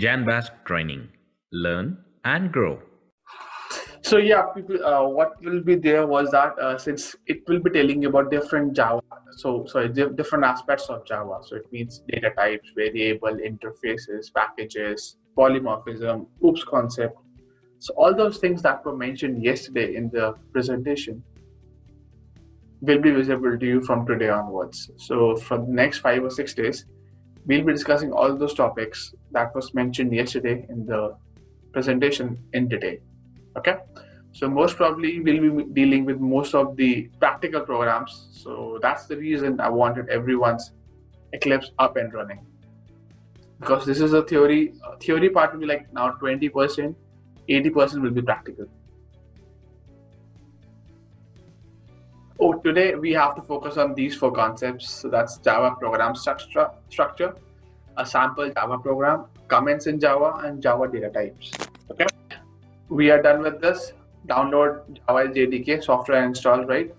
Janbask Training. Learn and grow. So yeah, people, what will be there was that since it will be telling you about different Java, different aspects of Java. So it means data types, variable, interfaces, packages, polymorphism, OOPS concept. So all those things that were mentioned yesterday in the presentation will be visible to you from today onwards. So for the next 5 or 6 days, we'll be discussing all those topics that was mentioned yesterday in the presentation in detail. Okay, so most probably we'll be dealing with most of the practical programs. So that's the reason I wanted everyone's Eclipse up and running, because this is a theory part will be like now 20%, 80% will be practical. Oh, today we have to focus on these four concepts. So that's Java program structure, a sample Java program, comments in Java, and Java data types. Okay, we are done with this. Download Java JDK software installed, right?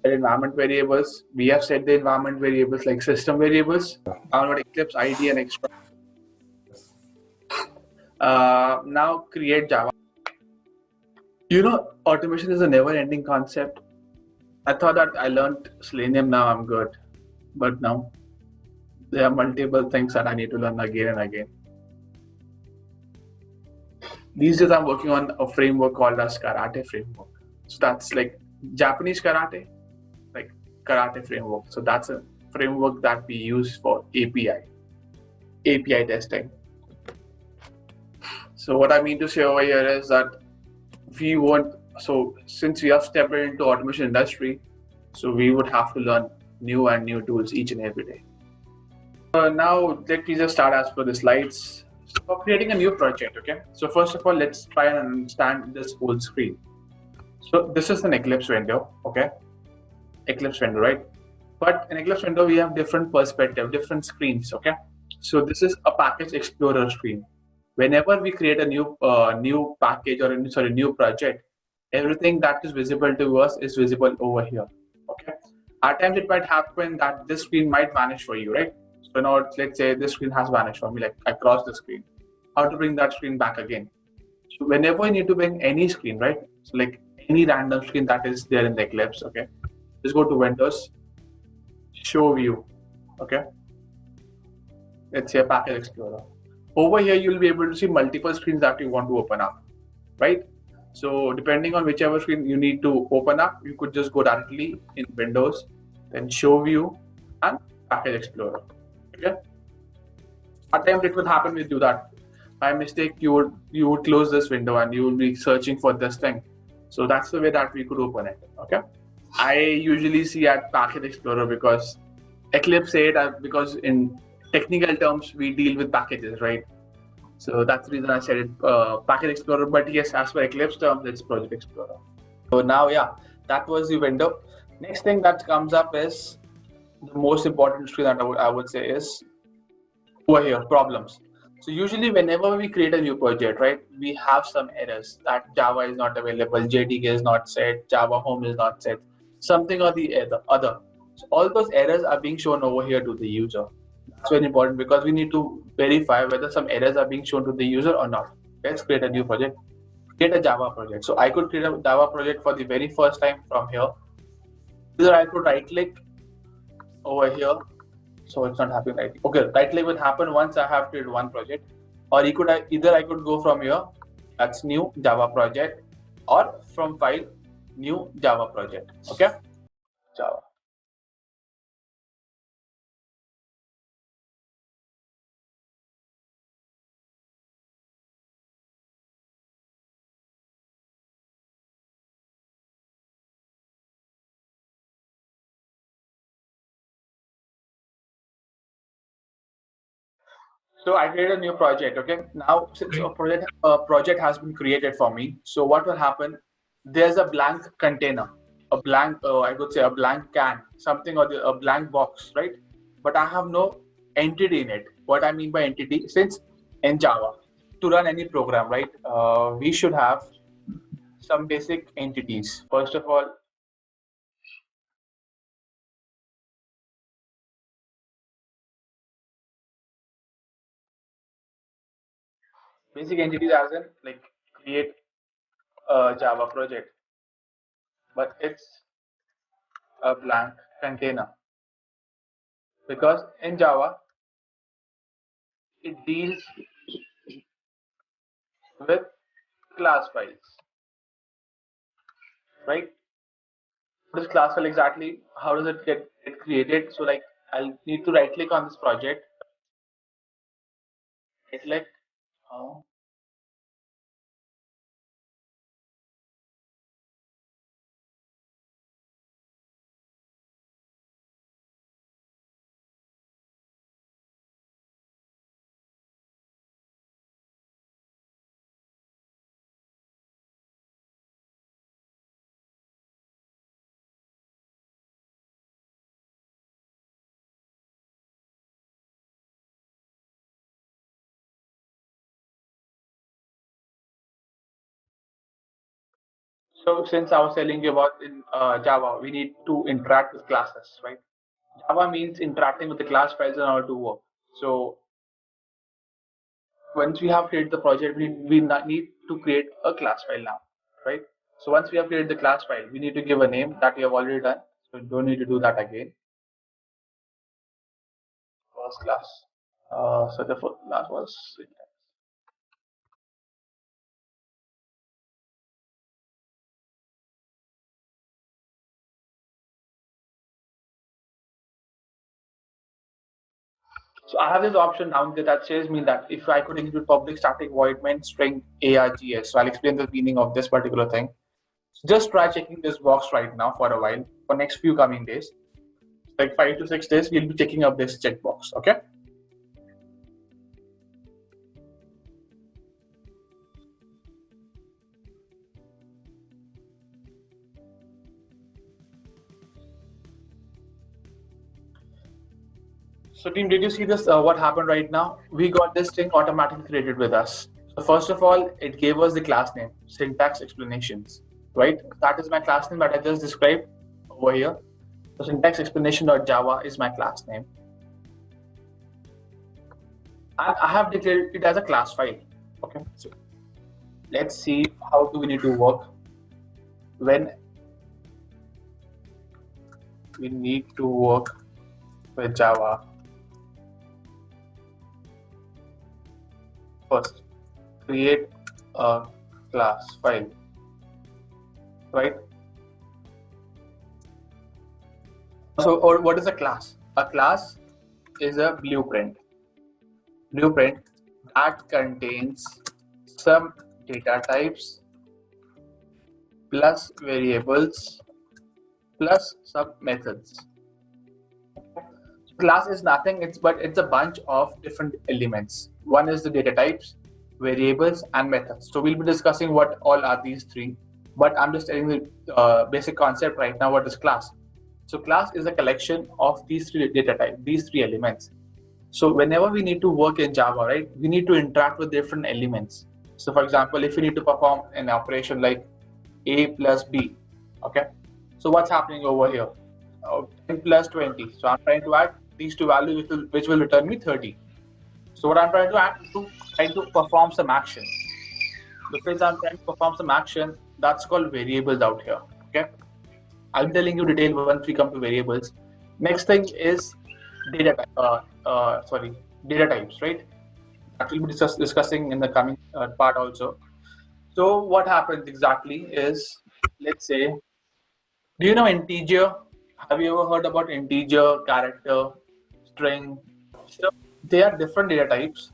Set environment variables. We have set the environment variables like system variables. Download Eclipse IDE and extract. Now create Java. You know, automation is a never-ending concept. I thought that I learned Selenium, now I'm good. But now there are multiple things that I need to learn again and again. These days I'm working on a framework called as Karate framework. So that's like Japanese karate, like karate framework. So that's a framework that we use for API testing. So what I mean to say over here is that we won't, so since we have stepped into automation industry, so we would have to learn new and new tools each and every day. Now let me just start as per the slides. So for creating a new project, okay? So first of all, let's try and understand this whole screen. So this is an Eclipse window, okay? Eclipse window, right? But in Eclipse window, we have different perspective, different screens, okay? So this is a package explorer screen. Whenever we create a new package or new project, everything that is visible to us is visible over here, okay? At times it might happen that this screen might vanish for you, right? So now let's say this screen has vanished for me, like I crossed the screen. How to bring that screen back again? So whenever you need to bring any screen, right? So like any random screen that is there in the Eclipse, okay? Just go to Windows, Show View, okay? Let's say a Package Explorer. Over here, you'll be able to see multiple screens that you want to open up, right? So depending on whichever screen you need to open up, you could just go directly in Windows, then Show View and Package Explorer, okay? At times it would happen with you that by mistake you would close this window and you will be searching for this thing. So that's the way that we could open it, okay? I usually see at Package Explorer because Eclipse 8, because in technical terms we deal with packages, right? So that's the reason I said it Package Explorer, but yes, as per Eclipse terms, it's Project Explorer. So now, yeah, that was the window. Next thing that comes up is the most important screen that I would say is over here, problems. So usually whenever we create a new project, right, we have some errors that Java is not available, JDK is not set, Java home is not set, something or the other. So all those errors are being shown over here to the user. That's very important because we need to verify whether some errors are being shown to the user or not. Let's create a new project, create a Java project. So I could create a Java project for the very first time from here. Either I could right click over here. So it's not happening right. Okay, right click will happen once I have created one project, or either I could go from here, that's new Java project, or from file, new Java project. Okay, Java. So I created a new project. Okay, now since a project has been created for me, so what will happen? There's a blank container, a blank I could say a blank can, something or a blank box, right? But I have no entity in it. What I mean by entity, since in Java, to run any program, right, we should have some basic entities. First of all, Basic entities as in like create a Java project, but it's a blank container because in Java it deals with class files, right? What is class file exactly? How does it get created? So like I'll need to right click on this project, right click, uh, so since I was telling you about in Java, we need to interact with classes, right? Java means interacting with the class files in order to work. So once we have created the project, need to create a class file now, right? So once we have created the class file, we need to give a name that we have already done. So we don't need to do that again. First class. So the first class was syntax. So I have this option down there that says me that if I could include public static void main string args. So I'll explain the meaning of this particular thing. So just try checking this box right now for a while for next few coming days. Like 5 to 6 days, we'll be checking up this checkbox. Okay. So team, did you see this? What happened right now? We got this thing automatically created with us. So first of all, it gave us the class name, syntax explanations, right? That is my class name that I just described over here. So syntax explanation.java is my class name. And I have declared it as a class file. Okay. So let's see how do we need to work when we need to work with Java. First, create a class file, right? So, or what is a class? A class is a blueprint that contains some data types plus variables plus some methods. Class is nothing, it's a bunch of different elements. One is the data types, variables, and methods. So we'll be discussing what all are these three, but I'm just telling the basic concept right now. What is class? So class is a collection of these three data types, these three elements. So whenever we need to work in Java, right, we need to interact with different elements. So for example, if we need to perform an operation like a plus b, okay. So what's happening over here? 10 plus 20. So I'm trying to add these two values, which will return me 30. So what I'm trying to add to try to perform some action. So since I'm trying to perform some action, that's called variables out here. Okay. I'll be telling you detail once we come to variables. Next thing is data data types, right? That we'll be discussing in the coming part also. So what happens exactly is, let's say, do you know integer? Have you ever heard about integer, character, string? So they are different data types.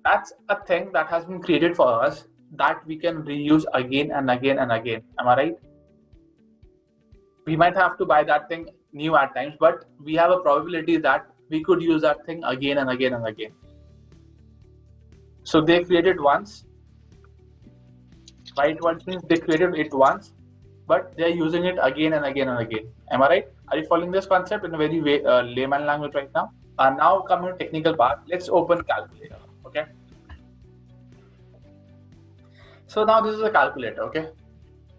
That's a thing that has been created for us that we can reuse again and again and again. Am I right? We might have to buy that thing new at times, but we have a probability that we could use that thing again and again and again. So they created once, right? Once means they created it once, but they're using it again and again and again. Am I right? Are you following this concept in a very layman language right now? Now coming to technical part, let's open calculator. Okay. So now this is a calculator. Okay.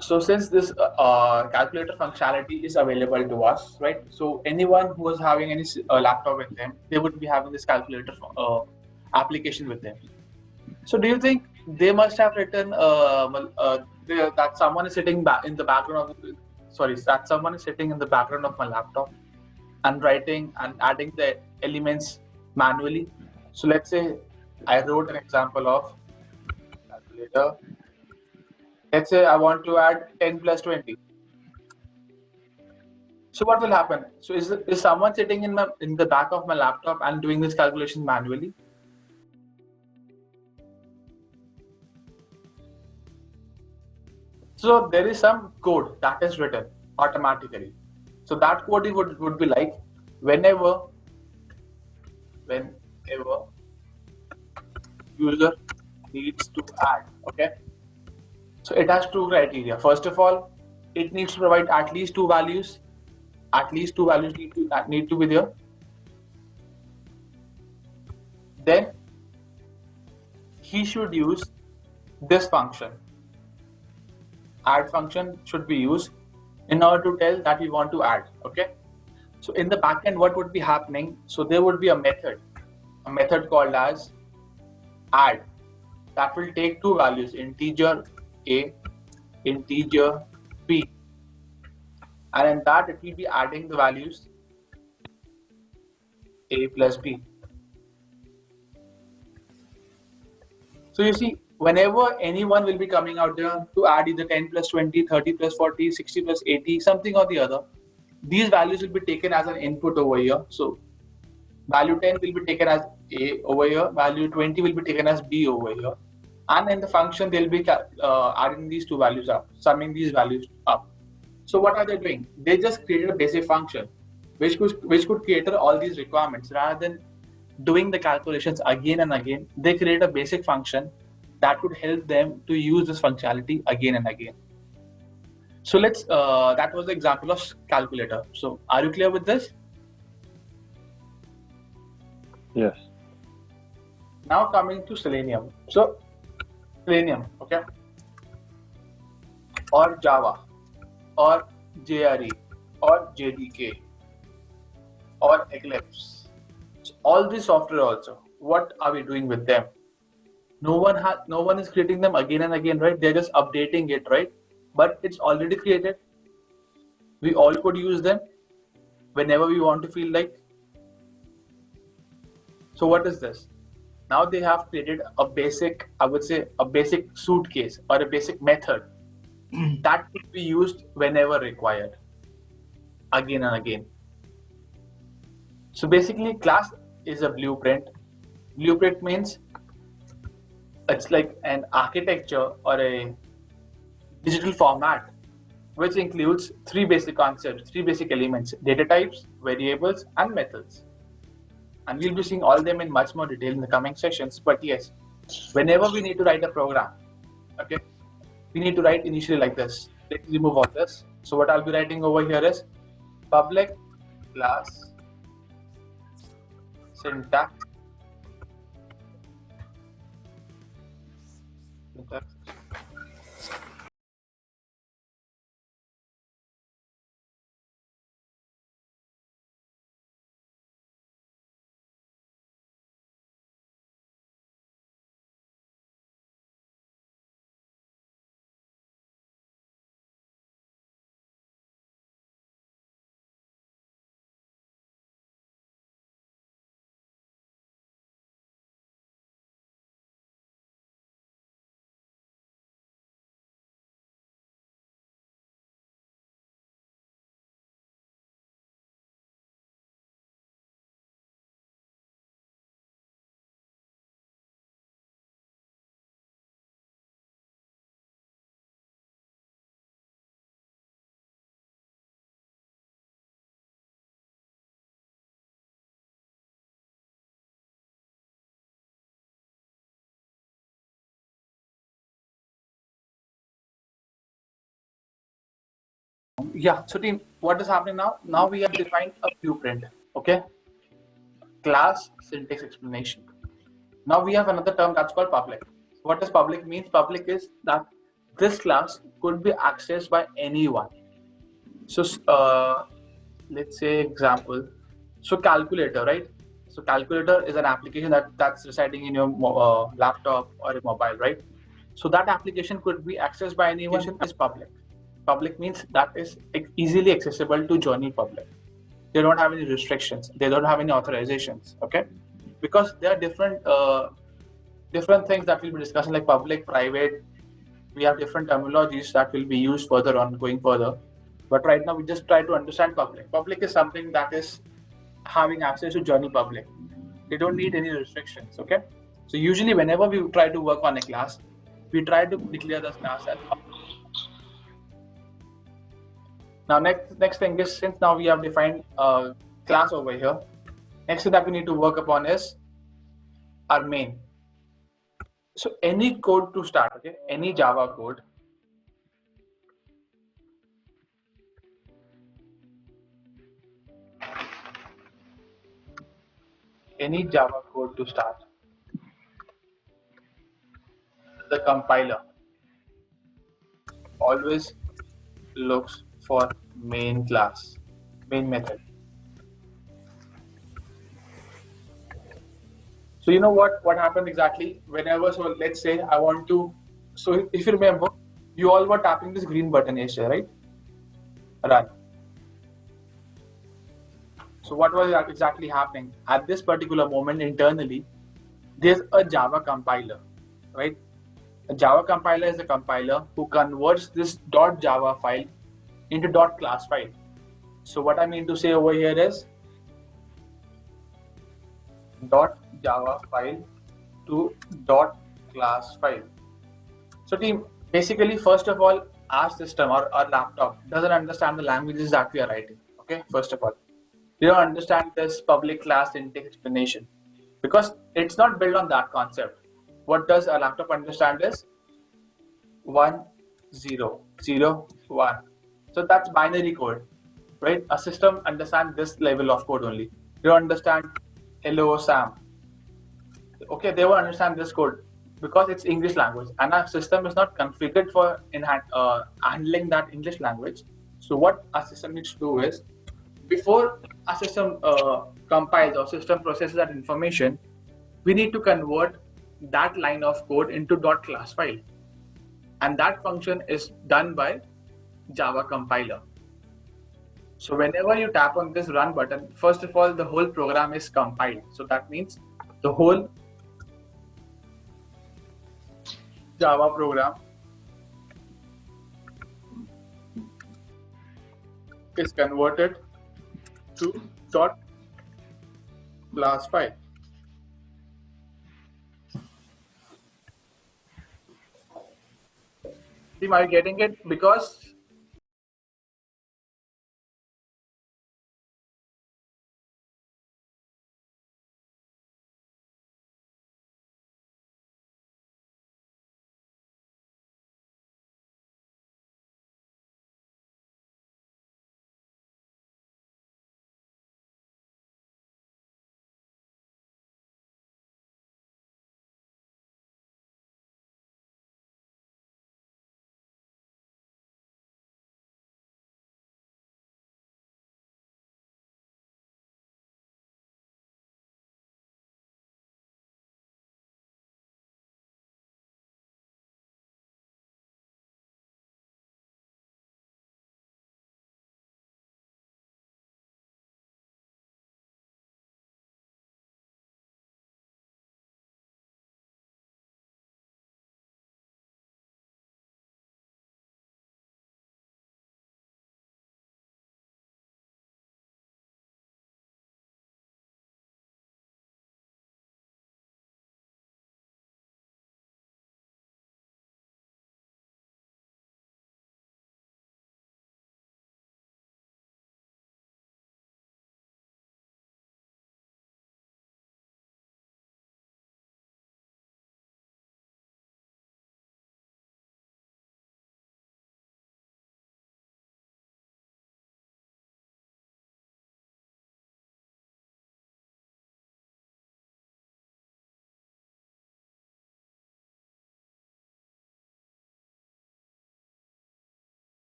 So since this calculator functionality is available to us, right? So anyone who is having any laptop with them, they would be having this calculator application with them. So do you think they must have written that someone is sitting back in the background of that someone is sitting in the background of my laptop and writing and adding the elements manually? So let's say I wrote an example of calculator. Let's say I want to add 10 plus 20. So what will happen? So is someone sitting in the back of my laptop and doing this calculation manually? So there is some code that is written automatically. So that code would be like whenever user needs to add. Okay. So it has two criteria. First of all, it needs to provide at least two values. At least two values need to be there. Then he should use this function. Add function should be used in order to tell that we want to add. Okay. So in the backend, what would be happening? So there would be a method called as add, that will take two values, integer a, integer b, and in that it will be adding the values a plus b. So you see, whenever anyone will be coming out there to add either 10 plus 20, 30 plus 40, 60 plus 80, something or the other, these values will be taken as an input over here. So value 10 will be taken as a over here, value 20 will be taken as b over here, and in the function they'll be adding these two values up, summing these values up. So what are they doing? They just created a basic function which could cater all these requirements. Rather than doing the calculations again and again, they create a basic function that could help them to use this functionality again and again. So let's that was the example of calculator. So are you clear with this? Yes. Now coming to Selenium. So Selenium, okay, or Java, or JRE, or JDK, or Eclipse. So all these software also, what are we doing with them? No one is creating them again and again, right? They're just updating it, right? But it's already created. We all could use them whenever we want to feel like. So what is this? Now they have created a basic, I would say, a basic suitcase or a basic method that could be used whenever required, again and again. So basically, class is a blueprint. Blueprint means it's like an architecture or a digital format which includes three basic concepts, three basic elements: data types, variables, and methods. And we'll be seeing all of them in much more detail in the coming sessions. But yes, whenever we need to write a program, okay, we need to write initially like this. Let's remove all this. So what I'll be writing over here is public class syntax Yeah, so team, what is happening now? Now we have defined a blueprint, okay? Class syntax explanation. Now we have another term that's called public. What does public means? Public is that this class could be accessed by anyone. So let's say example. So calculator, right? So calculator is an application that's residing in your laptop or a mobile, right? So that application could be accessed by anyone. Is public. Public means that is easily accessible to general public. They don't have any restrictions. They don't have any authorizations. Okay, because there are different things that we'll be discussing, like public, private. We have different terminologies that will be used further on going further. But right now, we just try to understand public. Public is something that is having access to general public. They don't need any restrictions. Okay. So usually, whenever we try to work on a class, we try to declare the class as public. Now, next thing is, since now we have defined class over here, next thing that we need to work upon is our main. So any code to start, okay, any Java code, to start, the compiler always looks for main class, main method. So you know what happened exactly? Whenever, so let's say I want to, so if you remember, you all were tapping this green button yesterday, right? Run. So what was exactly happening? At this particular moment internally, there's a Java compiler, right? A Java compiler is a compiler who converts this .java file into .class file. So what I mean to say over here is .java file to .class file. So team, basically, first of all, our system or our laptop doesn't understand the languages that we are writing. Okay, first of all, we don't understand this public class syntax explanation because it's not built on that concept. What does a laptop understand is 1 0 0 1. So that's binary code, right? A system understands this level of code only. They don't understand hello Sam. Okay, they will understand this code because it's English language, and our system is not configured for handling that English language. So what our system needs to do is, before our system compiles or system processes that information, we need to convert that line of code into .class file, and that function is done by Java compiler. So whenever you tap on this run button, first of all, the whole program is compiled. So that means the whole Java program is converted to .class file. Are you getting it? Because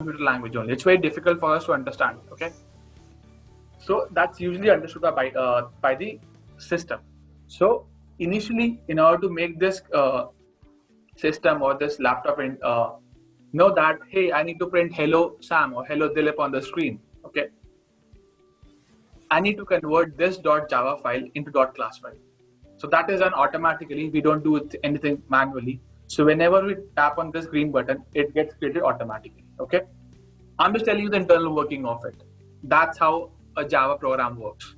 computer language only. It's very difficult for us to understand. Okay, so that's usually understood by the system. So initially, in order to make this system or this laptop know that, hey, I need to print hello Sam or hello Dilip on the screen. Okay, I need to convert this .java file into .class file. So that is done automatically. We don't do anything manually. So whenever we tap on this green button, it gets created automatically. Okay, I'm just telling you the internal working of it. That's how a Java program works.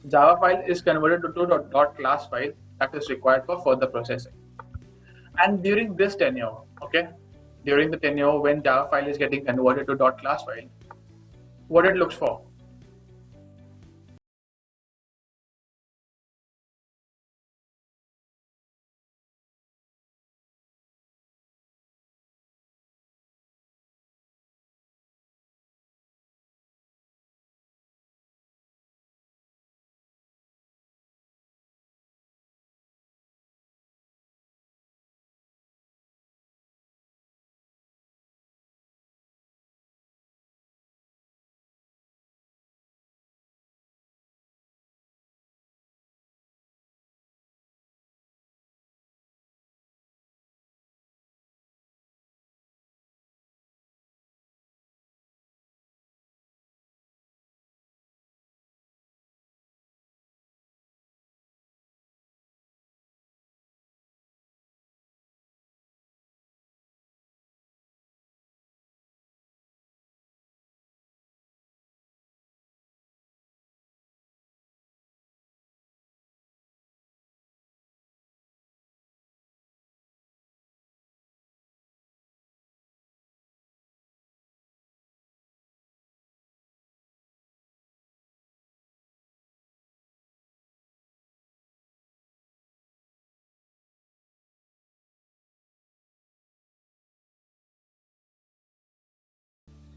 Java file is converted to .class file that is required for further processing. And during this tenure, okay, during the tenure when Java file is getting converted to .class file, what it looks for.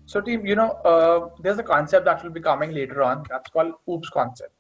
So team, there's a concept that will be coming later on. That's called OOPS concept.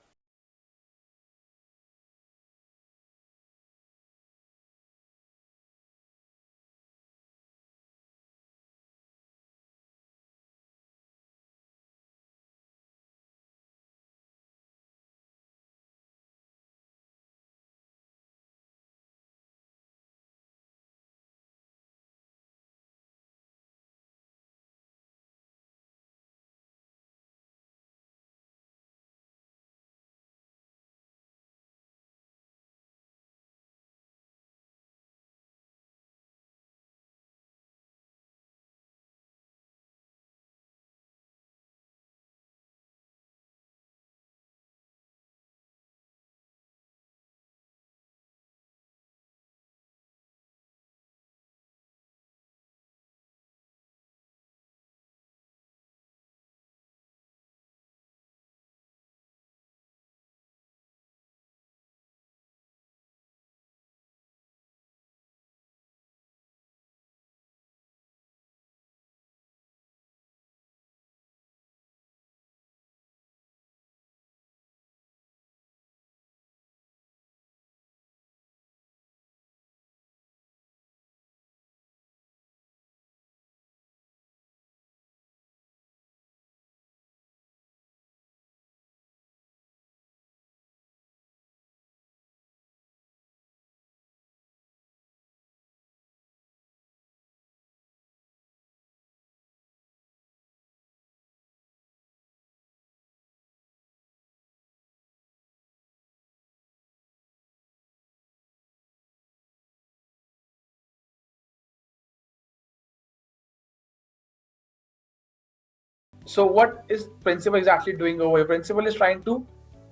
So what is Principal exactly doing over here? Principal is trying to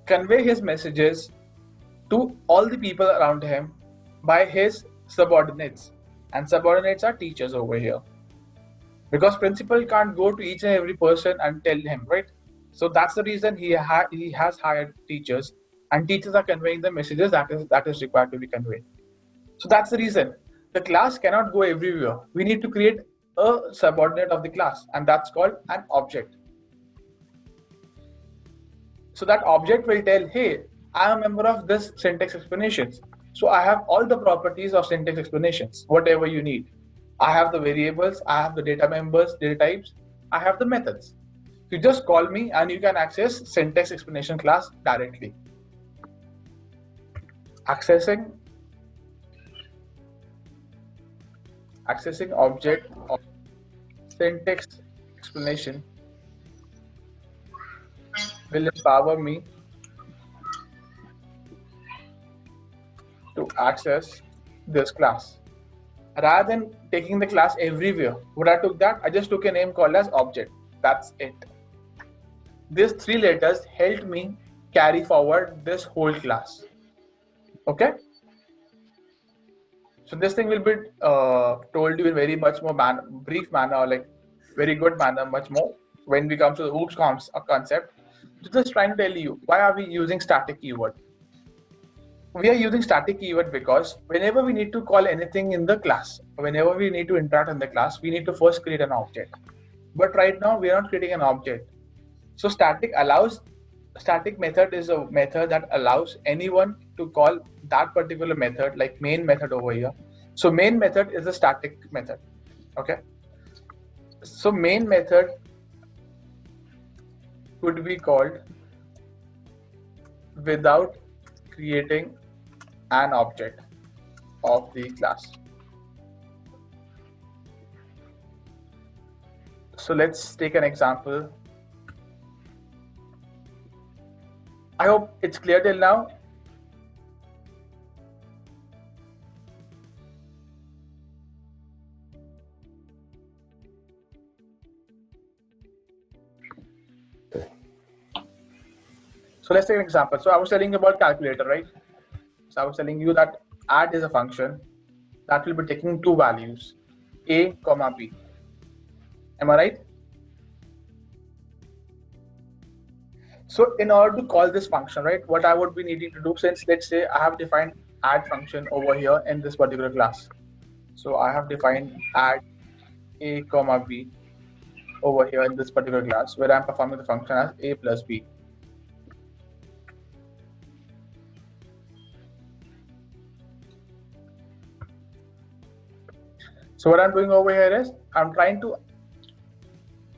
convey his messages to all the people around him by his subordinates. And subordinates are teachers over here. Because principal can't go to each and every person and tell him, right? So that's the reason he has hired teachers, and teachers are conveying the messages that is required to be conveyed. So that's the reason the class cannot go everywhere. We need to create a subordinate of the class, and that's called an object. So that object will tell, hey, I am a member of this syntax explanations. So I have all the properties of syntax explanations, whatever you need. I have the variables, I have the data members, data types, I have the methods. You just call me and you can access syntax explanation class directly. Accessing object of syntax explanation will empower me to access this class. Rather than taking the class everywhere, what I took that, I just took a name called as object. That's it. These three letters helped me carry forward this whole class. Okay? So this thing will be told you in very much more brief manner, like very good manner, much more when we come to the OOPS concept. Just trying to tell you, why are we using static keyword? We are using static keyword because whenever we need to call anything in the class, whenever we need to interact in the class, we need to first create an object. But right now we are not creating an object. So static method is a method that allows anyone to call that particular method, like main method over here. So main method is a static method. Okay. So main method could be called without creating an object of the class. So let's take an example. I hope it's clear till now. So let's take an example. So I was telling you about calculator, right? So I was telling you that add is a function that will be taking two values, a comma b. Am I right? So in order to call this function, right, what I would be needing to do, since let's say I have defined add function over here in this particular class. So I have defined add a comma b over here in this particular class where I'm performing the function as a plus b. So what I'm doing over here is I'm trying to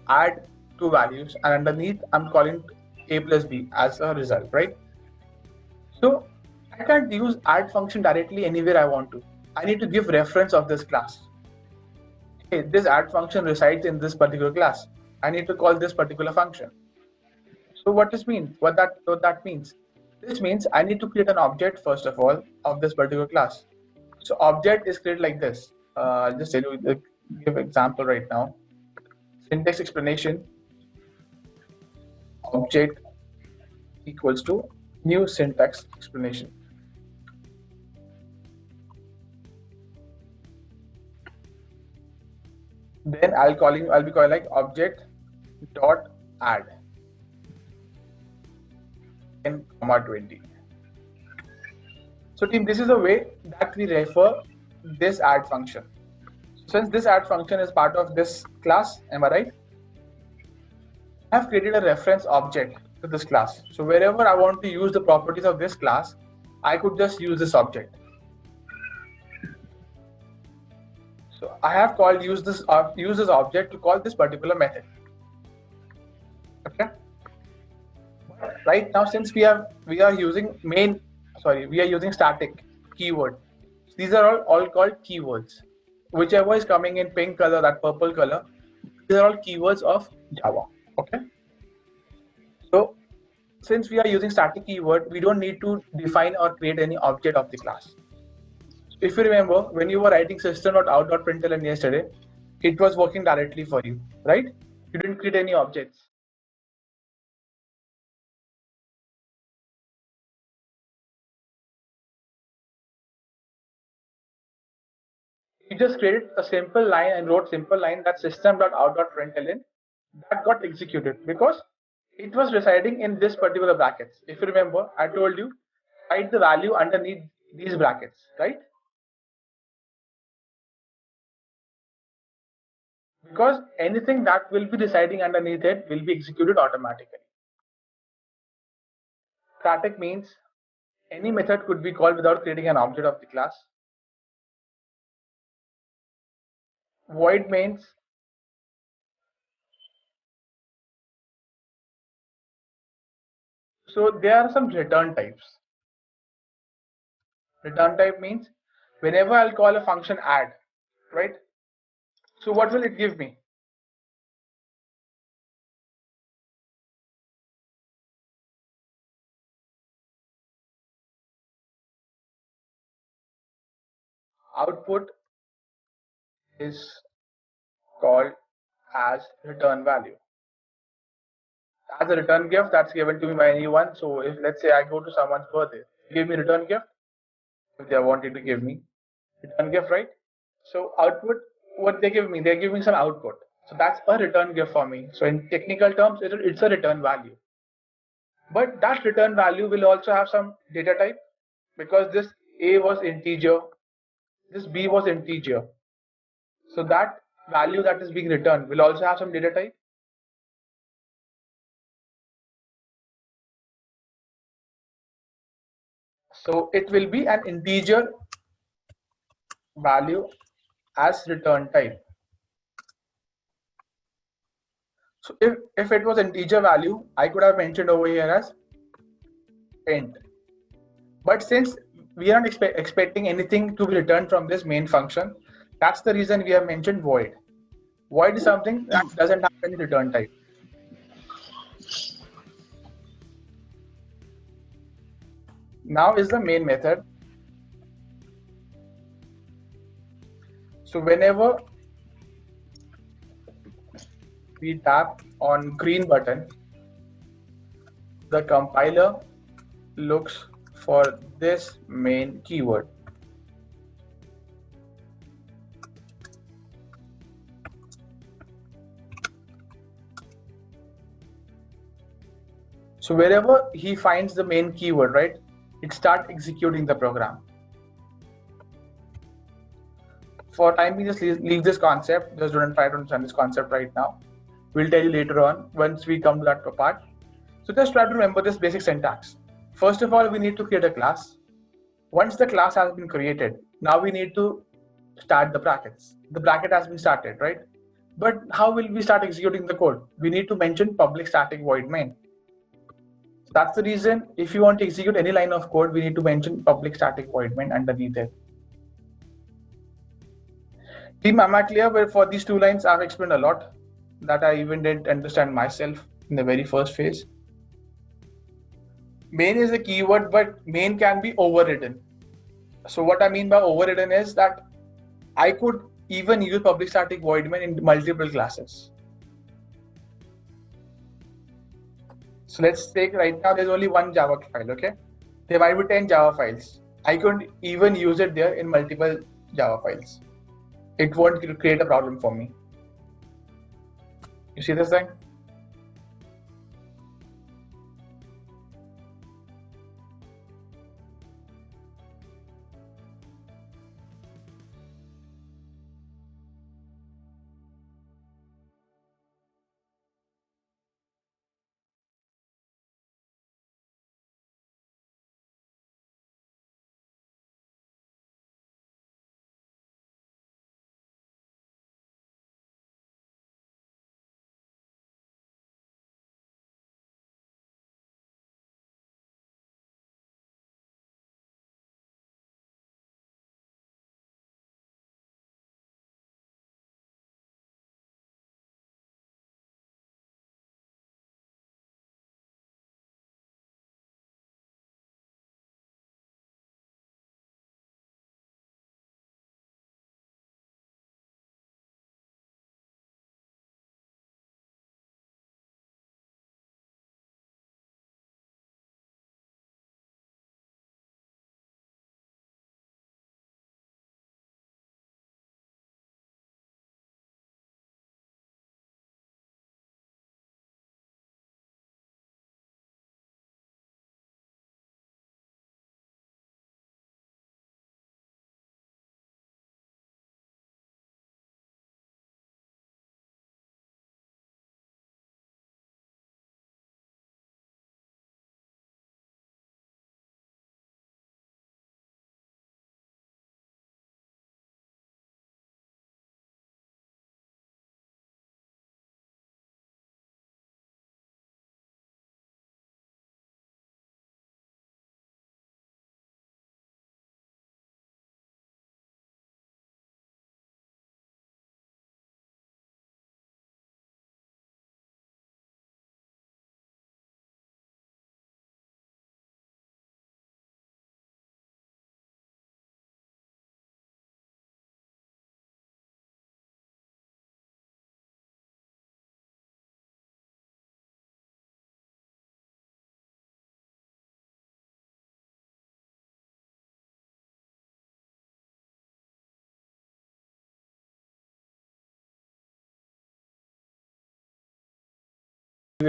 add two values and underneath I'm calling a plus b as a result, right? So I can't use add function directly anywhere I want to. I need to give reference of this class. Hey, this add function resides in this particular class. I need to call this particular function. So what this means? What that means? This means I need to create an object first of all of this particular class. So object is created like this. I'll just tell you give example right now. Syntax explanation object equals to new syntax explanation. Then I'll be calling like object dot add in comma 20. So team, this is the way that we refer this add function. Since this add function is part of this class, am I right? I have created a reference object to this class. So wherever I want to use the properties of this class, I could just use this object. So I have called use this object to call this particular method. Okay. Right now, since we are using static keyword. These are all called keywords. Whichever is coming in pink color, that purple color, these are all keywords of Java. Okay. So since we are using static keyword, we don't need to define or create any object of the class. If you remember, when you were writing system.out.println yesterday, it was working directly for you, right? You didn't create any objects. You just created a simple line and wrote simple line that system.out.println that got executed because it was residing in this particular brackets. If you remember, I told you write the value underneath these brackets, right? Because anything that will be residing underneath it will be executed automatically. Static means any method could be called without creating an object of the class. Void means so there are some return types. Return type means whenever I'll call a function add, right? So what will it give me? Output is called as return value. As a return gift that's given to me by anyone. So if let's say I go to someone's birthday, give me return gift if they wanted to give me return gift, right? So output, what they give me, they're giving some output. So that's a return gift for me. So in technical terms, it's a return value. But that return value will also have some data type because this A was integer, this B was integer. So that value that is being returned will also have some data type. So it will be an integer value as return type. So if it was integer value, I could have mentioned over here as int. But since we are not expecting anything to be returned from this main function, that's the reason we have mentioned void. Void is something that doesn't have any return type. Now is the main method. So whenever we tap on green button, the compiler looks for this main keyword. So wherever he finds the main keyword, right, it starts executing the program. For time being, just leave this concept. Just don't try to understand this concept right now. We'll tell you later on once we come to that part. So just try to remember this basic syntax. First of all, we need to create a class. Once the class has been created, now we need to start the brackets. The bracket has been started, right? But how will we start executing the code? We need to mention public static void main. So that's the reason if you want to execute any line of code, we need to mention public static void main underneath it. Team, am I clear? But for these two lines, I've explained a lot that I even didn't understand myself in the very first phase. Main is a keyword, but main can be overridden. So what I mean by overridden is that I could even use public static void main in multiple classes. So let's take right now there's only one Java file, okay? There might be 10 Java files. I could even use it there in multiple Java files. It won't create a problem for me. You see this thing?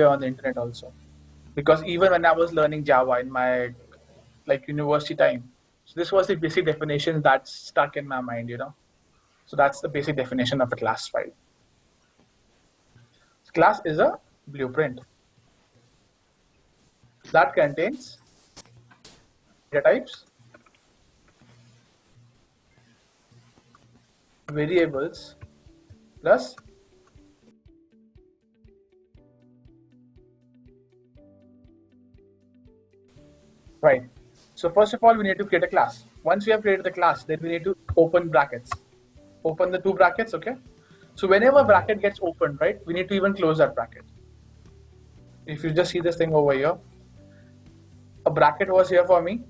on the internet also, because even when I was learning Java in my university time, so this was the basic definition that stuck in my mind, So that's the basic definition of a class file. Class is a blueprint that contains data types, variables, plus right. So first of all, we need to create a class. Once we have created the class, then we need to open brackets. Open the two brackets, okay? So whenever bracket gets opened, right, we need to even close that bracket. If you just see this thing over here, a bracket was here for me.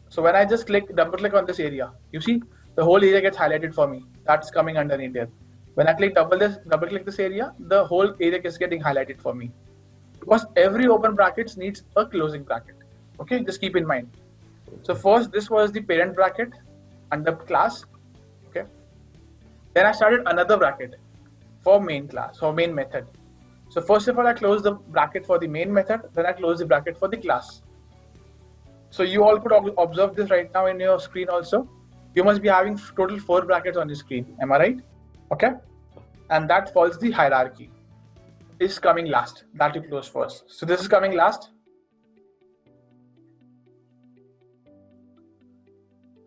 So when I just double click on this area, you see the whole area gets highlighted for me. That's coming underneath there. When I double click this area, the whole area is getting highlighted for me. Because every open bracket needs a closing bracket. Okay, just keep in mind. So first, this was the parent bracket under class. Okay. Then I started another bracket for main class, for main method. So first of all, I closed the bracket for the main method, then I closed the bracket for the class. So you all could observe this right now in your screen also. You must be having total 4 brackets on the screen. Am I right? Okay. And that follows the hierarchy. Is coming last. That you close first. So this is coming last.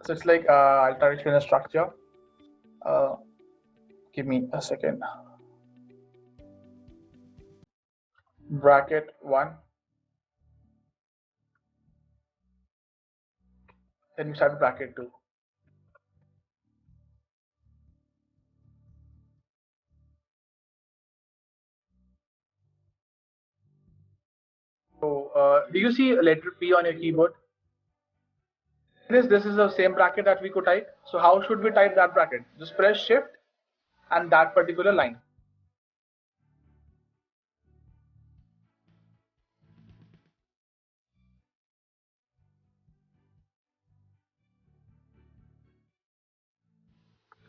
So it's like I'll try to explain the structure. Give me a second. Bracket 1. Then we start bracket 2. So do you see a letter P on your keyboard? This is the same bracket that we could type. So how should we type that bracket? Just press shift and that particular line.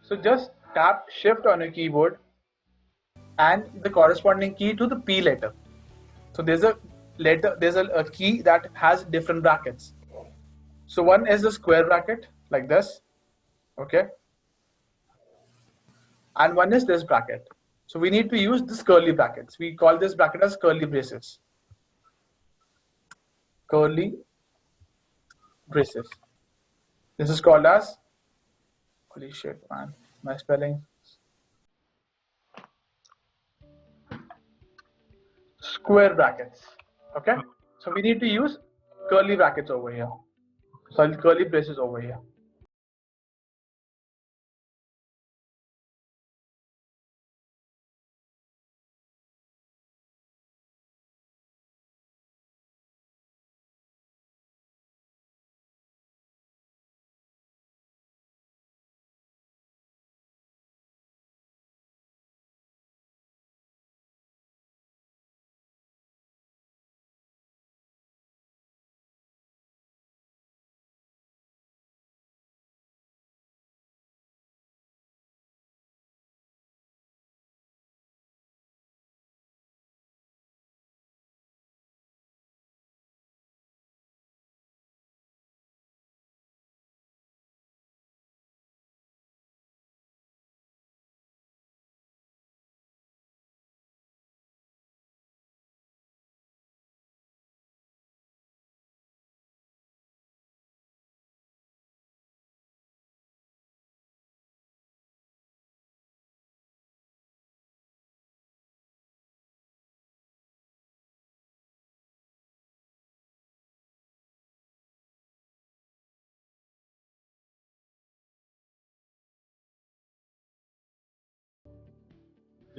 So just tap shift on your keyboard and the corresponding key to the P letter. So there's a key that has different brackets. So one is the square bracket like this, okay? And one is this bracket. So we need to use this curly brackets. We call this bracket as curly braces. Curly braces. This is called as, holy shit, man, my spelling. Square brackets, okay? So we need to use curly brackets over here. Sorry, curly braces over here.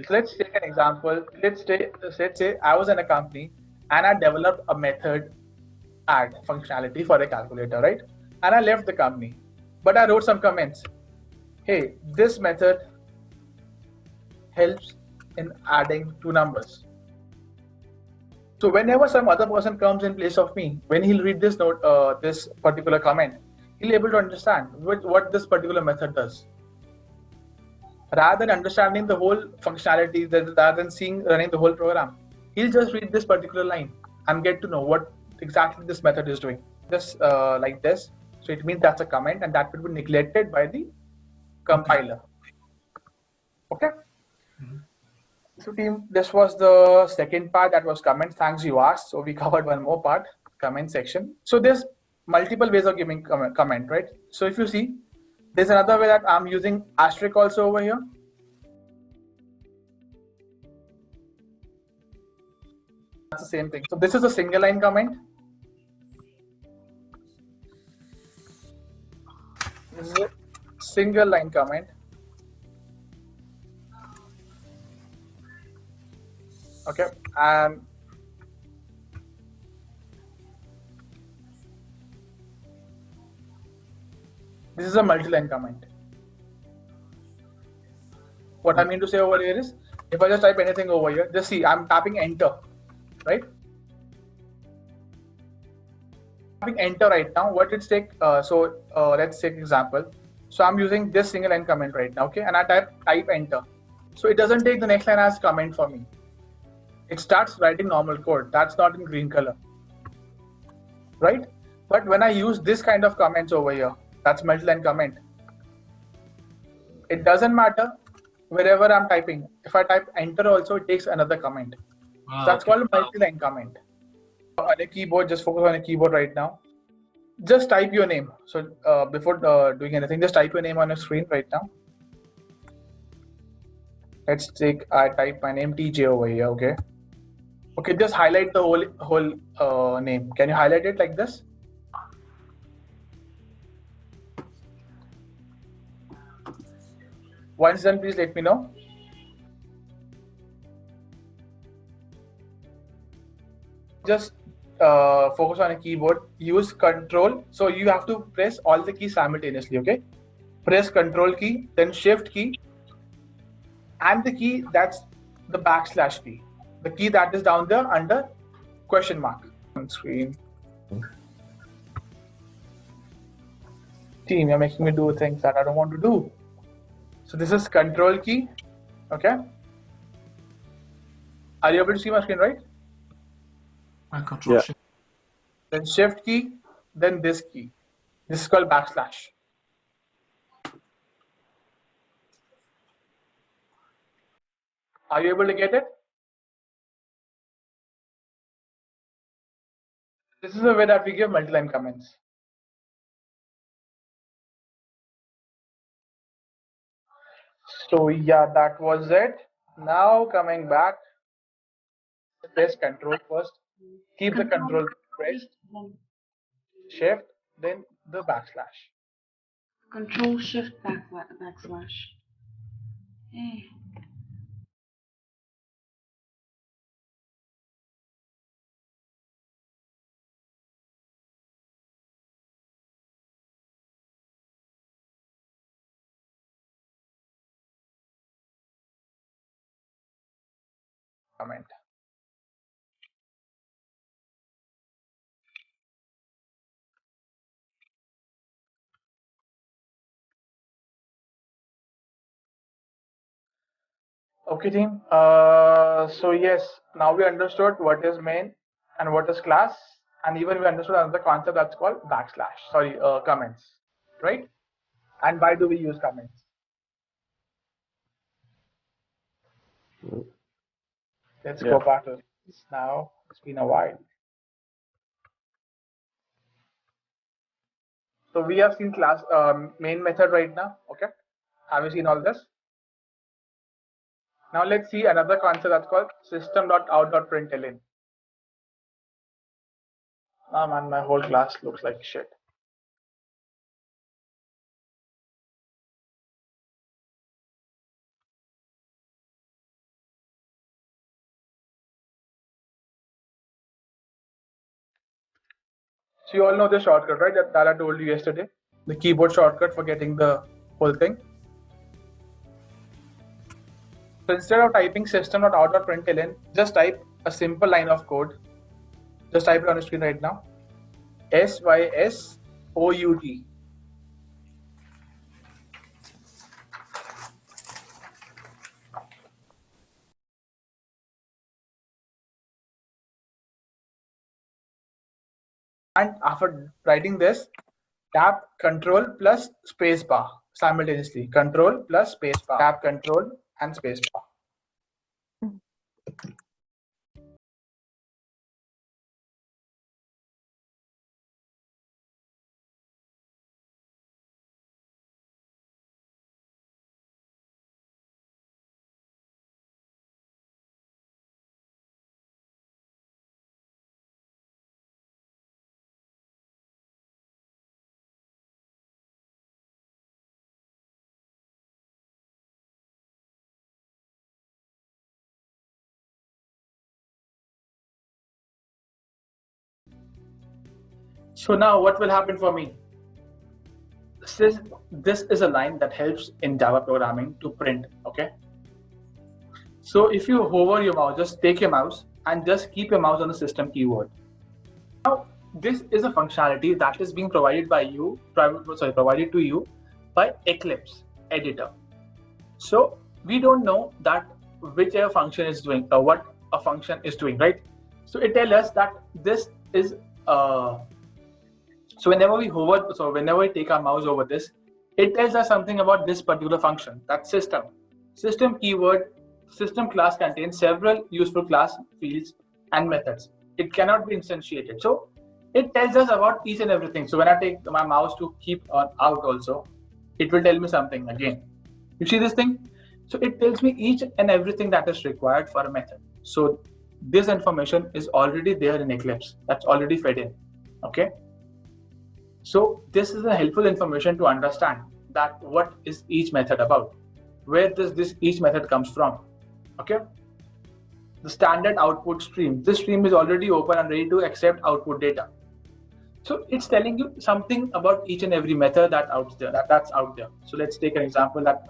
Let's take an example. Let's say I was in a company and I developed a method add functionality for a calculator, right? And I left the company, but I wrote some comments. Hey, this method helps in adding 2 numbers. So whenever some other person comes in place of me, when he'll read this note, this particular comment, he'll be able to understand what this particular method does. Rather than understanding the whole functionality, rather than running the whole program, he'll just read this particular line and get to know what exactly this method is doing. Just like this. So it means that's a comment, and that will be neglected by the compiler. Okay. So team, this was the second part, that was comments. Thanks you asked. So we covered one more part, comment section. So there's multiple ways of giving comment, right? So if you see, there's another way that I'm using asterisk also over here. That's the same thing. So this is a single line comment. This is a single line comment. Okay, and this is a multi-line comment. What I mean to say over here is, if I just type anything over here, just see, I'm tapping enter, right? Tapping enter right now. What it's take? Let's take example. So I'm using this single line comment right now, okay? And I type enter. So it doesn't take the next line as comment for me. It starts writing normal code. That's not in green color, right? But when I use this kind of comments over here, that's multi-line comment. It doesn't matter wherever I'm typing. If I type enter also, it takes another comment. So that's called a multi-line comment. On a keyboard, just focus on a keyboard right now. Just type your name. So before doing anything, just type your name on your screen right now. I type my name TJ over here, okay? Okay, just highlight the whole name. Can you highlight it like this? Once done, please let me know. Just focus on a keyboard. Use Control. So you have to press all the keys simultaneously, okay? Press Control key, then Shift key, and the key that's the backslash key. The key that is down there under question mark on screen. Team, you're making me do things that I don't want to do. So this is Control key, okay? Are you able to see my screen, right? Control Shift. Then Shift key, then this key. This is called backslash. Are you able to get it? This is the way that we give multi-line comments. So yeah, that was it. Now coming back, press Control first. Keep the Control pressed. Shift, then the backslash. Control Shift backslash. Hey. Comment. Okay, team. So yes, now we understood what is main and what is class, and even we understood another concept that's called backslash. Sorry, comments, right? And why do we use comments? Let's go back to this now. It's been a while. So we have seen class main method right now. Okay, have you seen all this? Now let's see another concept that's called system.out.println. Ah man, my whole class looks like shit. So you all know the shortcut, right? That I told you yesterday. The keyboard shortcut for getting the whole thing. So instead of typing system.out.println, just type a simple line of code. Just type it on the screen right now. SYSOUT. And after writing this, tap Control plus space bar simultaneously. Control plus space bar. Tap Control and space bar. So now what will happen for me? This is a line that helps in Java programming to print, okay? So if you hover your mouse, just take your mouse and just keep your mouse on the system keyword. Now, this is a functionality that is being provided by you, provided to you by Eclipse editor. So we don't know that whichever function is doing or what a function is doing, right? So it tells us that this is so whenever we take our mouse over this, it tells us something about this particular function, that system. System keyword, system class contains several useful class fields and methods. It cannot be instantiated. So it tells us about each and everything. So when I take my mouse to keep on out also, it will tell me something again. You see this thing? So it tells me each and everything that is required for a method. So this information is already there in Eclipse. That's already fed in. Okay. So this is a helpful information to understand that what is each method about, where does this each method comes from. Okay. The standard output stream. This stream is already open and ready to accept output data. So it's telling you something about each and every method that's out there. So let's take an example that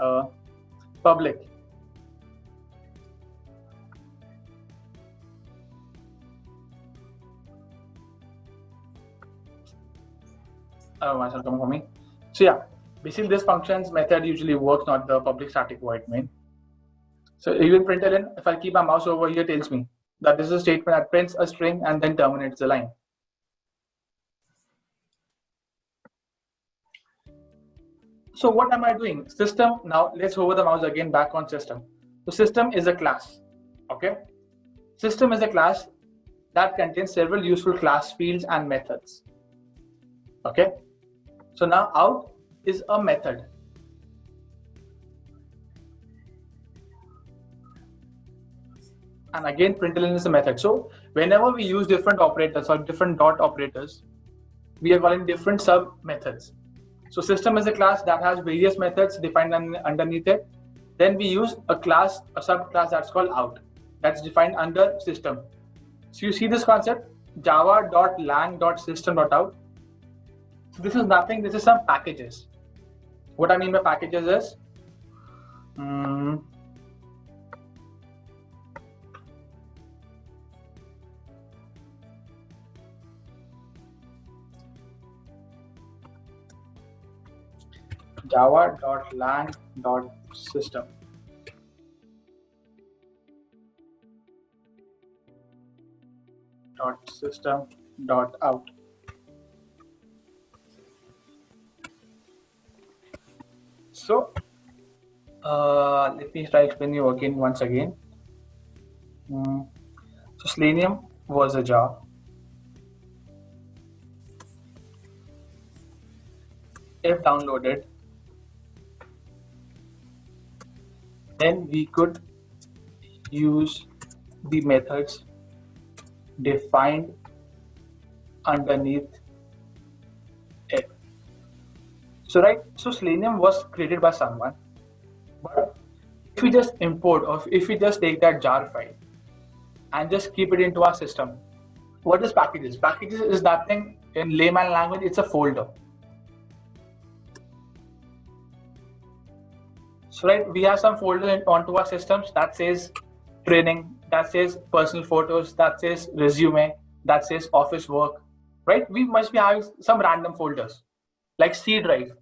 public. Myself coming for me. So yeah, basically this function's method usually works, not the public static void main. So even println, if I keep my mouse over here, tells me that this is a statement that prints a string and then terminates the line. So what am I doing? System, now let's hover the mouse again back on system. So system is a class, okay? System is a class that contains several useful class fields and methods, okay? So now out is a method. And again, println is a method. So whenever we use different operators or different dot operators, we are calling different sub methods. So system is a class that has various methods defined underneath it. Then we use a class, a subclass that's called out, that's defined under system. So you see this concept, java.lang.system.out. So this is nothing, this is some packages. What I mean by packages is, java.lang.system. .system.out. So let me try explain you again once again. So Selenium was a jar. If downloaded, then we could use the methods defined underneath it. So right, so Selenium was created by someone, but if we just import or if we just take that jar file and just keep it into our system, what is packages? Packages is nothing in layman language, it's a folder. So right, we have some folders onto our systems that says training, that says personal photos, that says resume, that says office work, right? We must be having some random folders like C drive.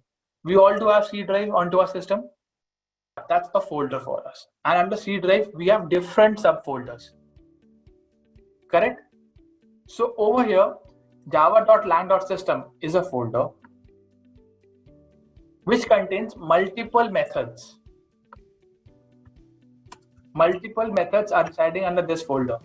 We all do have C drive onto our system. That's a folder for us. And under C drive, we have different subfolders. Correct? So over here, java.lang.system is a folder which contains multiple methods. Multiple methods are residing under this folder.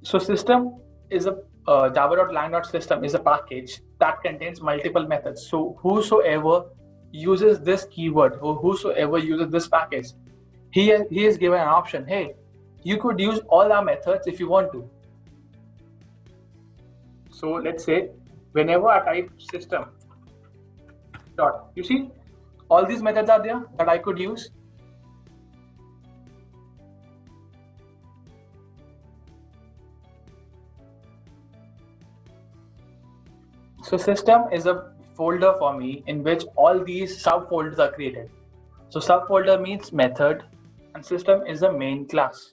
So system is a java.lang.system is a package that contains multiple methods. So whosoever uses this keyword or whosoever uses this package, he is given an option. Hey, you could use all our methods if you want to. So let's say whenever I type system dot, you see all these methods are there that I could use. So system is a folder for me in which all these subfolders are created. So subfolder means method and system is the main class.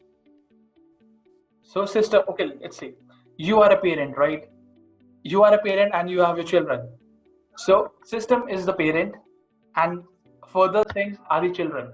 So system, okay, let's say you are a parent, right? You are a parent and you have your children. So system is the parent and further things are the children.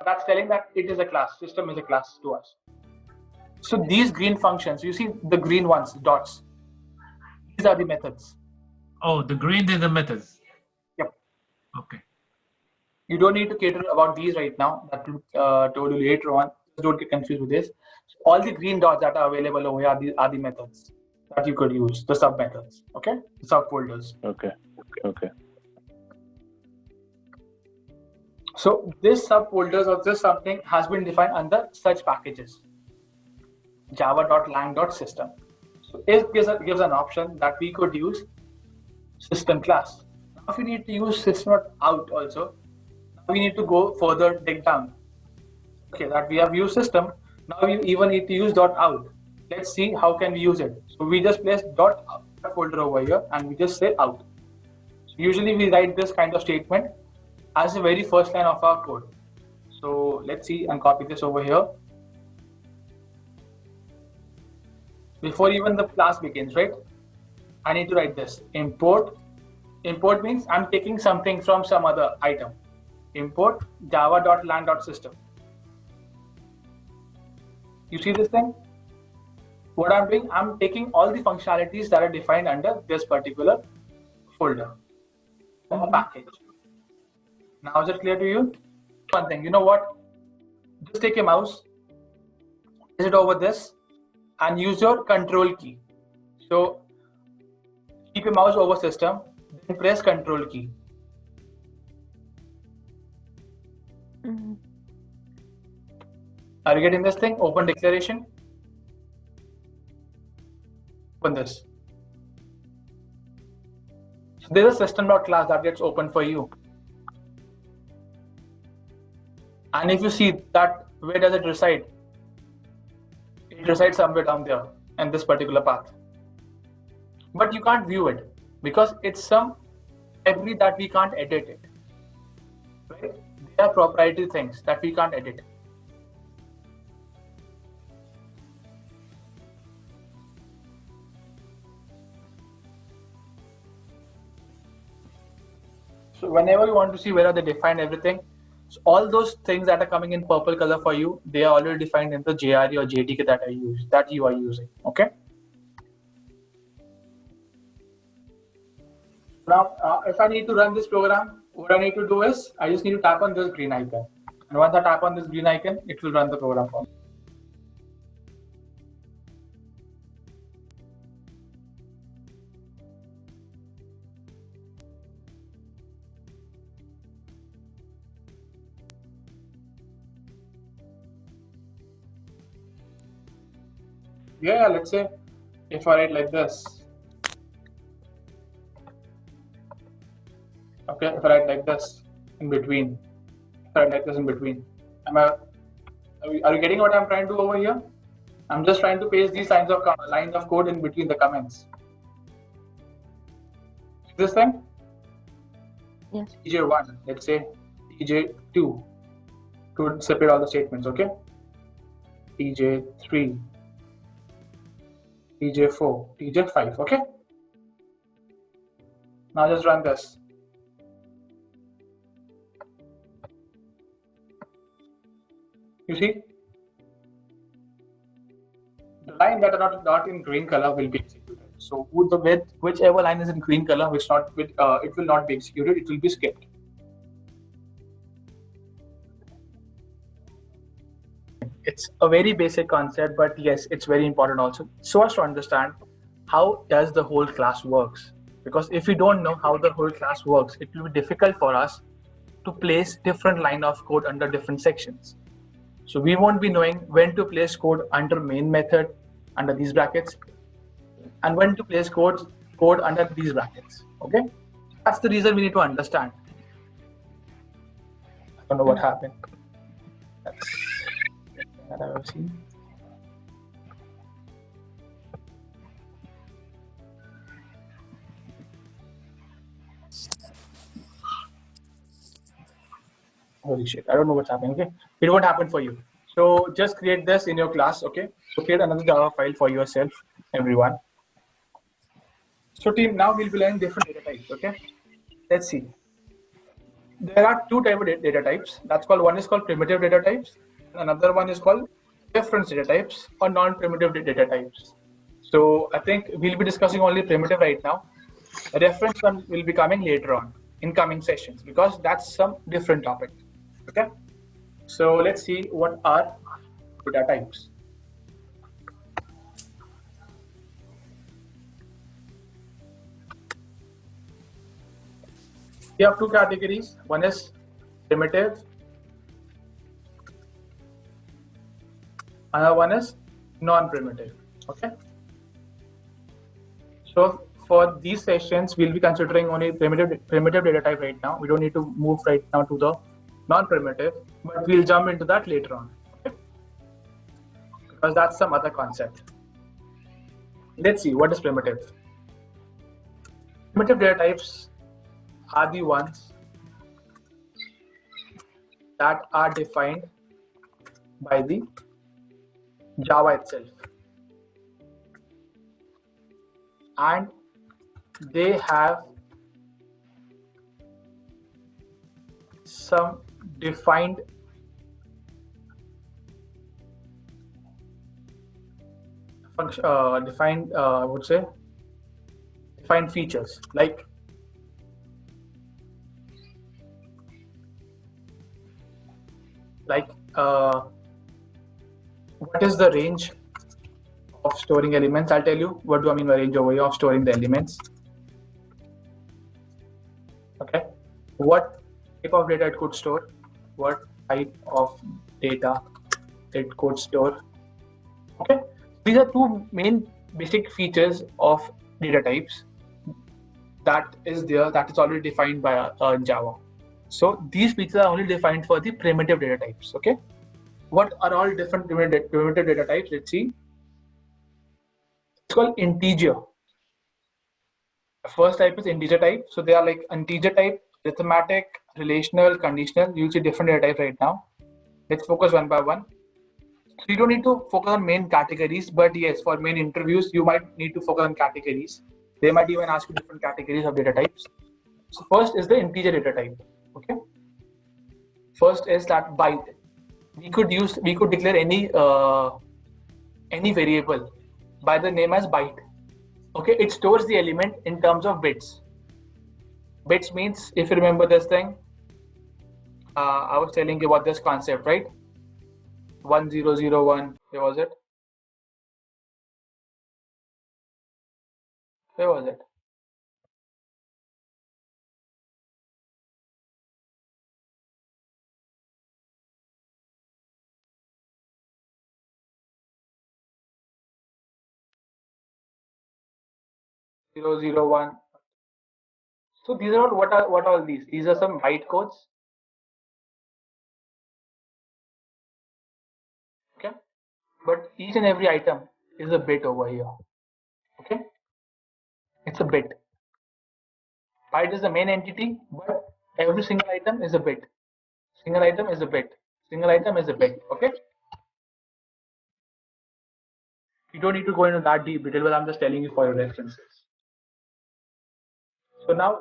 That's telling that it is a class. System is a class to us. So these green functions, you see the green ones, dots. These are the methods. Oh, the green is the methods. Yep. Okay. You don't need to cater about these right now. That will told you later on. Don't get confused with this. All the green dots that are available over here are the methods that you could use, the sub methods. Okay, the subfolders. Okay. So this subfolders or this something has been defined under such packages. Java.lang.system. So it gives an option that we could use system class. Now if we need to use system.out also, now we need to go further, dig down. Okay, that we have used system. Now we even need to use .out. Let's see how can we use it. So we just place .out folder over here and we just say out. So usually we write this kind of statement as the very first line of our code. So let's see and copy this over here. Before even the class begins, right? I need to write this import. Import means I'm taking something from some other item. Import java.lang.system. You see this thing? What I'm doing, I'm taking all the functionalities that are defined under this particular folder or package. Now is it clear to you? One thing, you know what? Just take a mouse, place it over this, and use your control key. So keep your mouse over system, then press control key. Are you getting this thing? Open declaration. Open this. So there's a system.class that gets open for you. And if you see that, where does it reside? It resides somewhere down there in this particular path. But you can't view it because it's some library that we can't edit it. Right? They are proprietary things that we can't edit. So whenever you want to see whether they define everything, so all those things that are coming in purple color for you, they are already defined in the JRE or JDK that you are using. Okay. Now, if I need to run this program, what I need to do is I just need to tap on this green icon, and once I tap on this green icon, it will run the program for me. Yeah, let's say if I write like this. Okay, if I write like this in between. If I write like this in between. Are you getting what I'm trying to do over here? I'm just trying to paste these lines of code in between the comments. This thing? Yes. TJ1, let's say TJ2 to separate all the statements, okay? TJ3, TJ4, TJ5, okay? Now just run this. You see? The line that are not in green color will be executed. So whichever line is in green color, it will not be executed, it will be skipped. It's a very basic concept, but yes, it's very important also. So as to understand how does the whole class works. Because if we don't know how the whole class works, it will be difficult for us to place different line of code under different sections. So we won't be knowing when to place code under main method under these brackets and when to place code under these brackets. Okay, that's the reason we need to understand. I don't know what happened. That's that I've seen. Holy shit, I don't know what's happening. Okay, it won't happen for you. So just create this in your class. Okay, so create another Java file for yourself, everyone. So team, now we'll be learning different data types. Okay, let's see. There are two types of data types. That's called, one is called primitive data types, and another one is called reference data types or non-primitive data types. So I think we'll be discussing only primitive right now. The reference one will be coming later on in coming sessions because that's some different topic. Okay. So let's see what are data types. We have two categories. One is primitive, another one is non-primitive. Okay. So for these sessions, we'll be considering only primitive data type right now. We don't need to move right now to the non-primitive, but we'll jump into that later on. Okay. Because that's some other concept. Let's see what is primitive. Primitive data types are the ones that are defined by the Java itself, and they have some defined function, I would say defined features like what is the range of storing elements? I'll tell you what do I mean by range over here of storing the elements. Okay, what type of data it could store, what type of data it could store. Okay, these are two main basic features of data types that is already defined by Java. So these features are only defined for the primitive data types. Okay, what are all different primitive data types? Let's see. It's called integer. The first type is integer type. So they are like integer type, arithmetic, relational, conditional. You'll see different data types right now. Let's focus one by one. So you don't need to focus on main categories, but yes, for main interviews, you might need to focus on categories. They might even ask you different categories of data types. So first is the integer data type. Okay. First is that byte. We could declare any variable by the name as byte. Okay, it stores the element in terms of bits. Bits means, if you remember this thing, I was telling you about this concept, right? 1001. Where was it? Where was it? 001. So these are all what are all these? These are some byte codes. Okay, but each and every item is a bit over here. Okay, it's a bit. Byte is the main entity, but every single item is a bit. Single item is a bit. Single item is a bit. Okay. You don't need to go into that deep detail, but I'm just telling you for your references. So now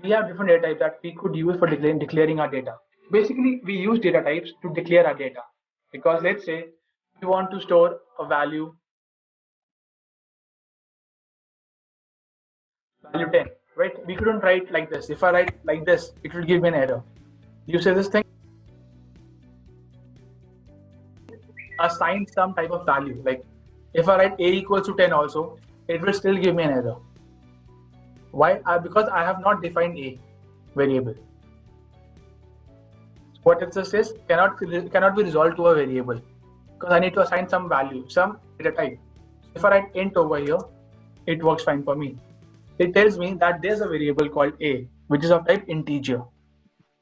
we have different data types that we could use for declaring our data. Basically, we use data types to declare our data. Because let's say we want to store a value 10, right? We couldn't write like this. If I write like this, it will give me an error. You say this thing, assign some type of value. Like if I write a equals to 10 also, it will still give me an error. Why? Because I have not defined a variable. What it just says cannot be resolved to a variable because I need to assign some value, some data type. If I write int over here, it works fine for me. It tells me that there's a variable called a, which is of type integer,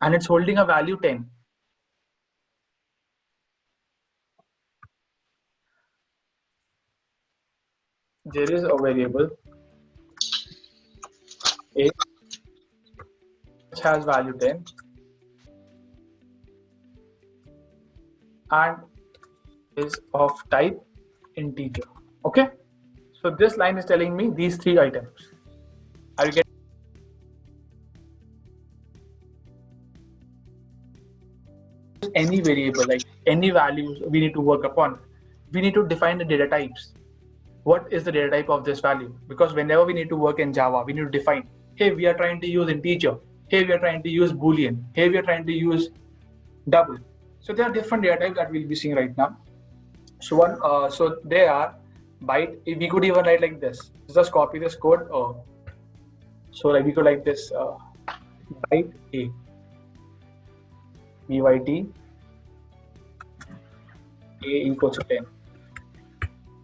and it's holding a value 10. There is a variable a which has value 10 and is of type integer. Okay, so this line is telling me these three items. I will get any variable, like any values we need to work upon. We need to define the data types. What is the data type of this value? Because whenever we need to work in Java, we need to define, hey, we are trying to use integer. Hey, we are trying to use Boolean. Hey, we are trying to use double. So there are different data types that we'll be seeing right now. So so there are byte. We could even write like this. Just copy this code. So like we could like this byte a byt a equals to 10.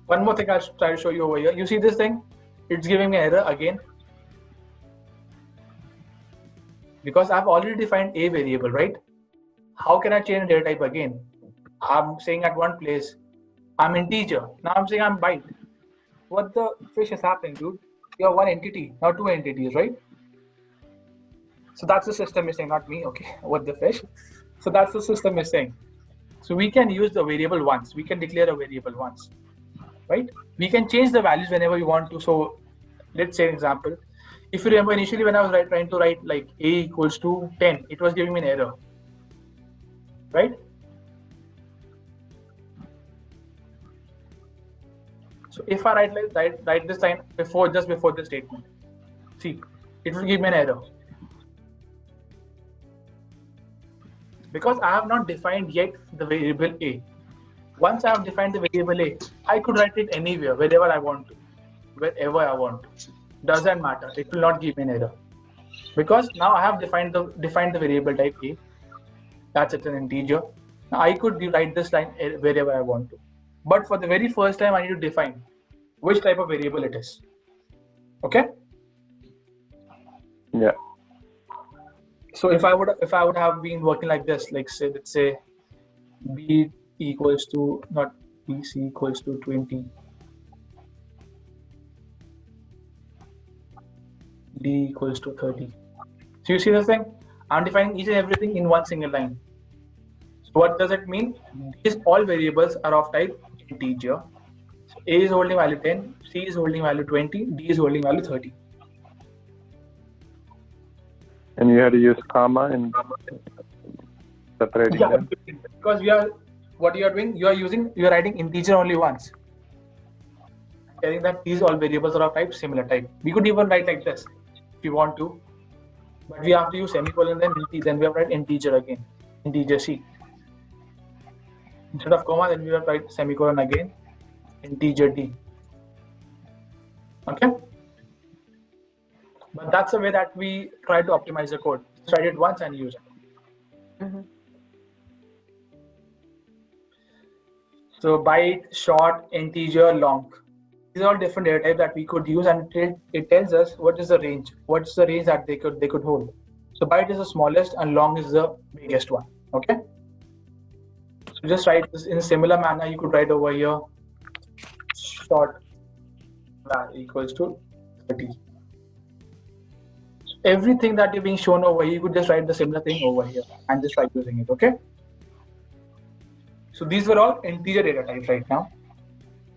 One more thing I'll try to show you over here. You see this thing? It's giving me an error again because I've already defined a variable, right? How can I change data type again? I'm saying at one place I'm integer. Now I'm saying I'm byte. What the fish is happening, dude? You have one entity, not two entities, right? So that's the system is saying, not me. Okay, what the fish? So that's the system is saying. So we can use the variable once. We can declare a variable once, right? We can change the values whenever we want to. So let's say an example. If you remember initially when I was trying to write like a equals to 10, it was giving me an error, right? So if I write this line just before the statement, see, it will give me an error. Because I have not defined yet the variable a. Once I have defined the variable a, I could write it anywhere, wherever I want to, wherever I want to. Doesn't matter. It will not give me an error because now I have defined the variable type a. That's it's an integer. Now I could rewrite this line wherever I want to, but for the very first time I need to define which type of variable it is. Okay. Yeah. So if I would have been working like this, like say let's say b equals to not bc equals to 20, d equals to 30. So you see this thing? I'm defining each and everything in one single line. So what does it mean? These all variables are of type integer. So a is holding value 10, c is holding value 20, d is holding value 30. And you had to use comma and separating them? Because what you are doing, you are writing integer only once. Telling that these all variables are of type similar type. We could even write like this if you want to, but we have to use semicolon then we have to write integer again, integer c. Instead of comma, then we have to write semicolon again, integer d. Okay. But that's the way that we try to optimize the code. Just write it once and use it. Mm-hmm. So byte, short, integer, long. These are all different data types that we could use, and it tells us what is the range. What's the range that they could hold. So byte is the smallest and long is the biggest one. Okay. So just write this in a similar manner. You could write over here short var equals to 30. So everything that you're being shown over here, you could just write the similar thing over here and just try using it. Okay. So these were all integer data types right now.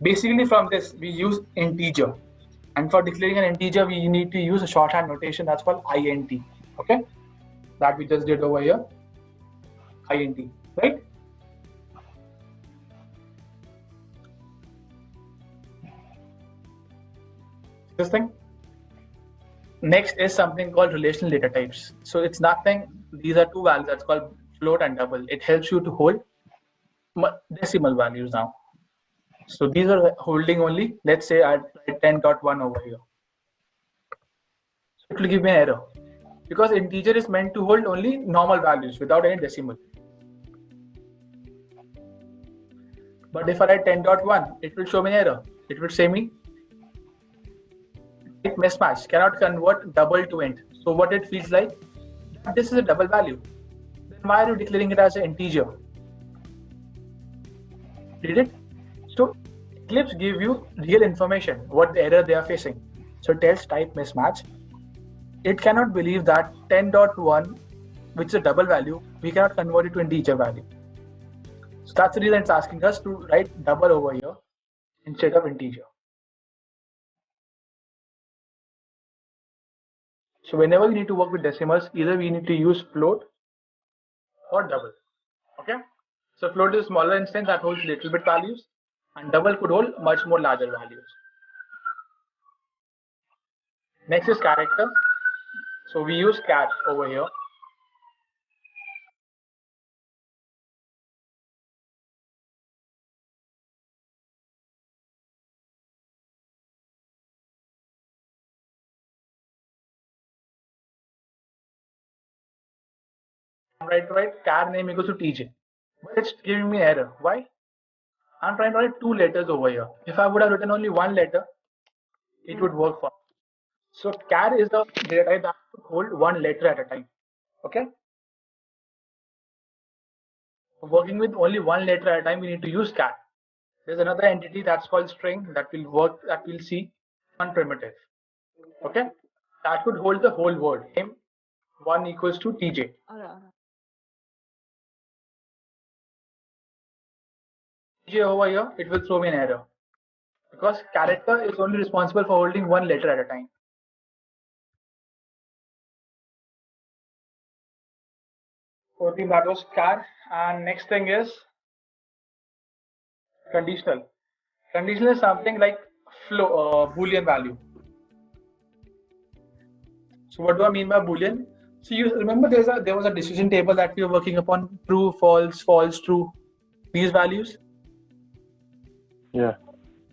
Basically from this, we use integer. And for declaring an integer, we need to use a shorthand notation that's called int. Okay? That we just did over here. Int, right? This thing. Next is something called relational data types. So it's nothing, these are two values that's called float and double. It helps you to hold decimal values now. So these are holding only, let's say I write 10.1 over here. So it will give me an error because integer is meant to hold only normal values without any decimal. But if I write 10.1, it will show me an error. It will say me type mismatch, cannot convert double to int. So what it feels like, this is a double value. Then why are you declaring it as an integer? Did it? So Eclipse give you real information, what the error they are facing. So it tells type mismatch. It cannot believe that 10.1, which is a double value, we cannot convert it to integer value. So that's the reason it's asking us to write double over here instead of integer. So whenever we need to work with decimals, either we need to use float or double. Okay? So float is a smaller instance that holds little bit values, and double could hold much more larger values. Next is character. So we use char over here. Right, char name equals to tj. But it's giving me error. Why? I'm trying to write two letters over here. If I would have written only one letter, it would work for me. So char is the data type that would hold one letter at a time. Okay? Working with only one letter at a time, we need to use char. There's another entity that's called string that will work, that we'll see on primitive. Okay? That could hold the whole word. Name 1 equals to tj. Tj over here, it will throw me an error. Because character is only responsible for holding one letter at a time. So I think that was char. And next thing is conditional. Conditional is something like Boolean value. So what do I mean by Boolean? So you remember there was a decision table that we were working upon: true, false, false, true. These values. Yeah.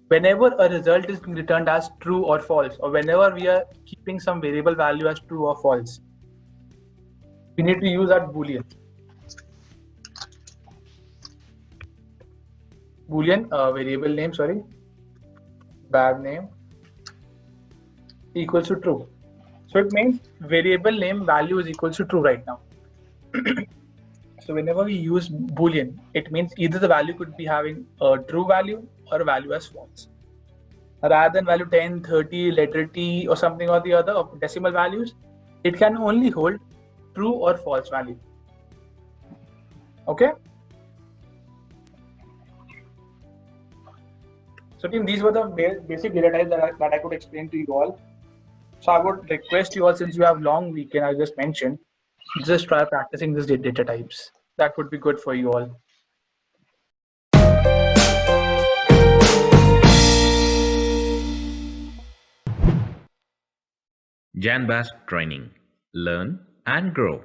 Whenever a result is being returned as true or false, or whenever we are keeping some variable value as true or false, we need to use that Boolean. Boolean variable name, var name equals to true. So it means variable name value is equals to true right now. So whenever we use Boolean, it means either the value could be having a true value or a value as false. Rather than value 10, 30, letter T or something or the other of decimal values, it can only hold true or false value. Okay? So team, these were the basic data types that I could explain to you all. So I would request you all, since you have long weekend, I just mentioned, just try practicing these data types. That would be good for you all. JanBass Training. Learn and grow.